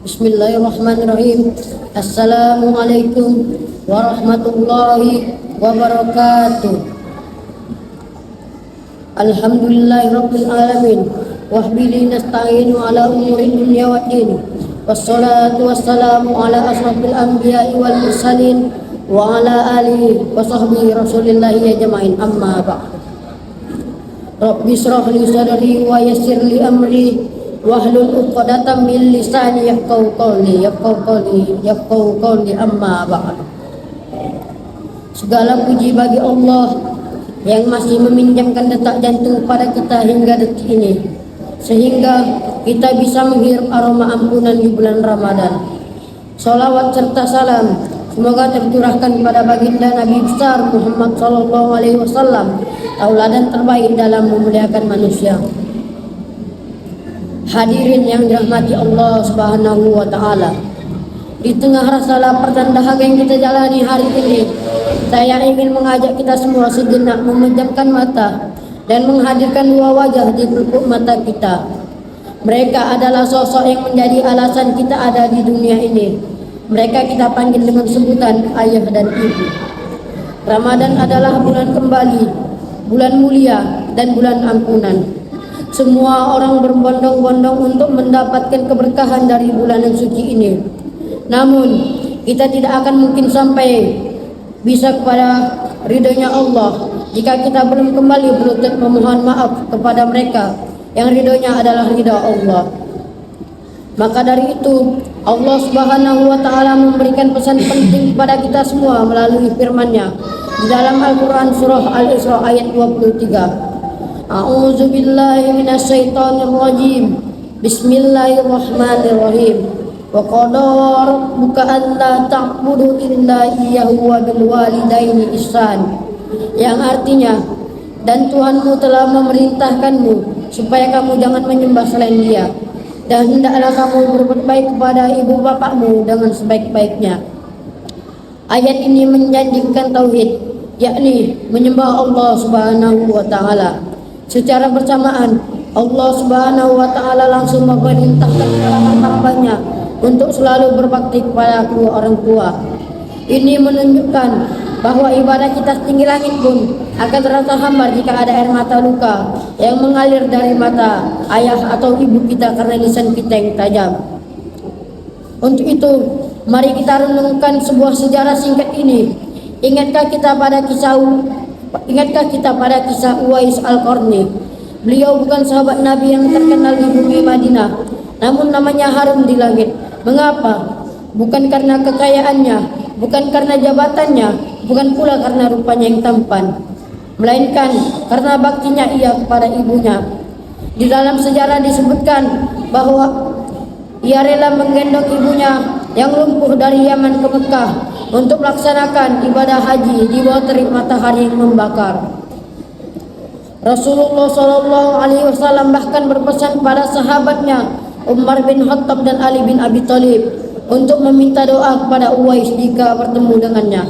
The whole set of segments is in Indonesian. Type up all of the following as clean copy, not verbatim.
Bismillahirrahmanirrahim. Assalamualaikum warahmatullahi wabarakatuh. Alhamdulillahirabbil alamin. Wahbihi nasta'inu ala umuri dunya waddin. Wassalatu wassalamu ala asrofil anbiya'i wal mursalin wa ala alihi wa sahbihi rasulillahi ajma'in, amma ba'd. Rabbi shrah li sadri wa yassir li amri wahlul 'uqdatam min lisani yafqahu qawli, amma ba'd. Segala puji bagi Allah yang masih meminjamkan detak jantung pada kita hingga detik ini, sehingga kita bisa menghirup aroma ampunan di bulan Ramadan. Salawat serta salam semoga tercurahkan pada baginda Nabi besar Muhammad SAW, tauladan terbaik dalam memuliakan manusia. Hadirin yang dirahmati Allah Subhanahu wa Ta'ala, di tengah rasa lapar dan dahaga yang kita jalani hari ini, saya ingin mengajak kita semua sejenak memejamkan mata dan menghadirkan dua wajah di pelupuk mata kita. Mereka adalah sosok yang menjadi alasan kita ada di dunia ini. Mereka kita panggil dengan sebutan ayah dan ibu. Ramadan adalah bulan kembali, bulan mulia dan bulan ampunan. Semua orang berbondong-bondong untuk mendapatkan keberkahan dari bulan yang suci ini. Namun, kita tidak akan mungkin sampai bisa kepada ridhonya Allah jika kita belum kembali berlutut memohon maaf kepada mereka yang ridhonya adalah ridha Allah. Maka dari itu, Allah Subhanahu wa Ta'ala memberikan pesan penting kepada kita semua melalui firman-Nya di dalam Al-Quran surah Al-Isra ayat 23. A'udzu billahi minasyaitonir rajim. Bismillahirrahmanirrahim. Wa qadara rabbuka alla ta'budu illa iyyahu wa bil walidaini ihsan. Yang artinya, dan Tuhanmu telah memerintahkanmu supaya kamu jangan menyembah selain Dia, dan hendaklah kamu berbuat baik kepada ibu bapakmu dengan sebaik-baiknya. Ayat ini menjanjikan tauhid, yakni menyembah Allah Subhanahu wa Ta'ala. Secara bersamaan, Allah Subhanahu wa Ta'ala langsung memerintahkan para hamba-Nya untuk selalu berbakti kepada kedua orang tua. Ini menunjukkan bahwa ibadah kita setinggi langit pun akan terasa hambar jika ada air mata luka yang mengalir dari mata ayah atau ibu kita karena lisan kita yang tajam. Untuk itu, mari kita renungkan sebuah sejarah singkat ini. Ingatkah kita pada kisah Uwais Al-Qarni? Beliau bukan sahabat Nabi yang terkenal di bumi Madinah, namun namanya harum di langit. Mengapa? Bukan karena kekayaannya, bukan karena jabatannya, bukan pula karena rupanya yang tampan, melainkan karena baktinya ia kepada ibunya. Di dalam sejarah disebutkan bahwa ia rela menggendong ibunya yang lumpuh dari Yaman ke Mekah untuk melaksanakan ibadah haji di bawah terik matahari yang membakar. Rasulullah SAW bahkan berpesan kepada sahabatnya Umar bin Khattab dan Ali bin Abi Thalib untuk meminta doa kepada Uwais jika bertemu dengannya.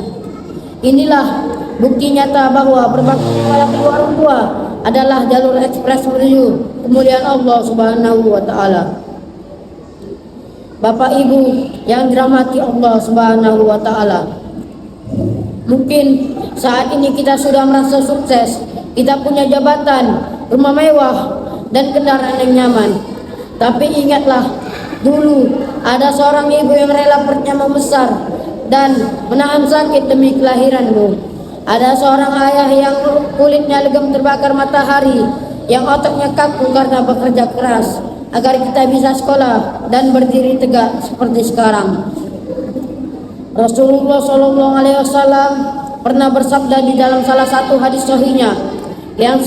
Inilah bukti nyata bahwa berbakti kepada kedua orang tua adalah jalur ekspres menuju kemuliaan Allah Subhanahu wa Ta'ala. Bapak Ibu yang dirahmati Allah Subhanahu wa Ta'ala, mungkin saat ini kita sudah merasa sukses, kita punya jabatan, rumah mewah, dan kendaraan yang nyaman. Tapi ingatlah, dulu ada seorang ibu yang rela perutnya membesar dan menahan sakit demi kelahiranmu. Ada seorang ayah yang kulitnya legam terbakar matahari, yang otaknya kaku karena bekerja keras agar kita bisa sekolah dan berdiri tegak seperti sekarang. Rasulullah SAW pernah bersabda di dalam salah satu hadis sahihnya yang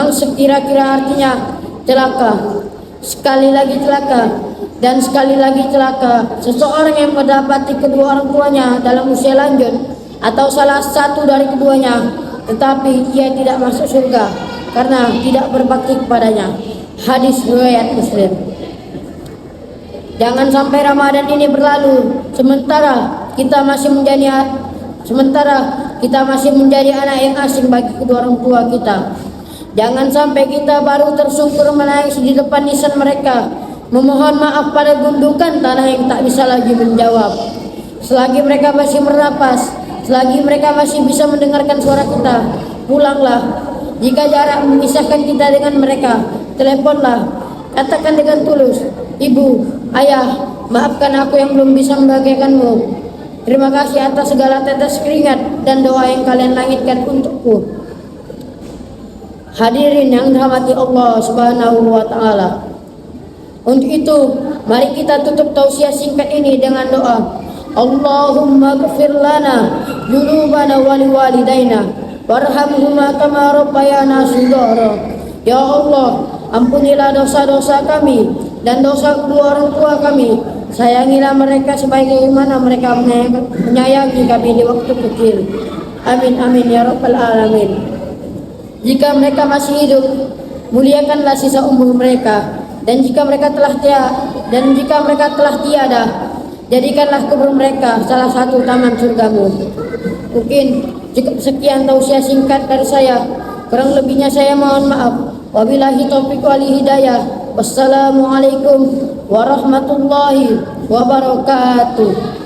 sekira-kira artinya, celaka, sekali lagi celaka, dan sekali lagi celaka seseorang yang mendapati kedua orang tuanya dalam usia lanjut atau salah satu dari keduanya, tetapi ia tidak masuk surga karena tidak berbakti kepadanya. Hadis riwayat Muslim. Jangan sampai Ramadan ini berlalu sementara kita masih menjadi anak yang asing bagi kedua orang tua kita. Jangan sampai kita baru tersungkur menangis di depan nisan mereka memohon maaf pada gundukan tanah yang tak bisa lagi menjawab. Selagi mereka masih bernapas, selagi mereka masih bisa mendengarkan suara kita, pulanglah. Jika jarak memisahkan kita dengan mereka, teleponlah. Katakan dengan tulus, ibu, ayah, maafkan aku yang belum bisa membahagiakanmu. Terima kasih atas segala tetes keringat dan doa yang kalian langitkan untukku. Hadirin yang dirahmati Allah Subhanahu wa taala. Untuk itu, mari kita tutup tausiah singkat ini dengan doa. Allahumma ghfir lana dzunubana wa liwalidayna warhamhuma kama rabbayana shighara. Ya Allah, ampunilah dosa-dosa kami dan dosa kedua orang tua kami. Sayangilah mereka sebagaimana mereka menyayangi kami di waktu kecil. Amin amin ya rabbal alamin. Jika mereka masih hidup, muliakanlah sisa umur mereka. Dan jika mereka telah tiada, jadikanlah kubur mereka salah satu taman surgamu. Mungkin cukup sekian tausiah singkat dari saya. Kurang lebihnya saya mohon maaf. Wabillahi taufiq wal hidayah. Wassalamualaikum warahmatullahi wabarakatuh.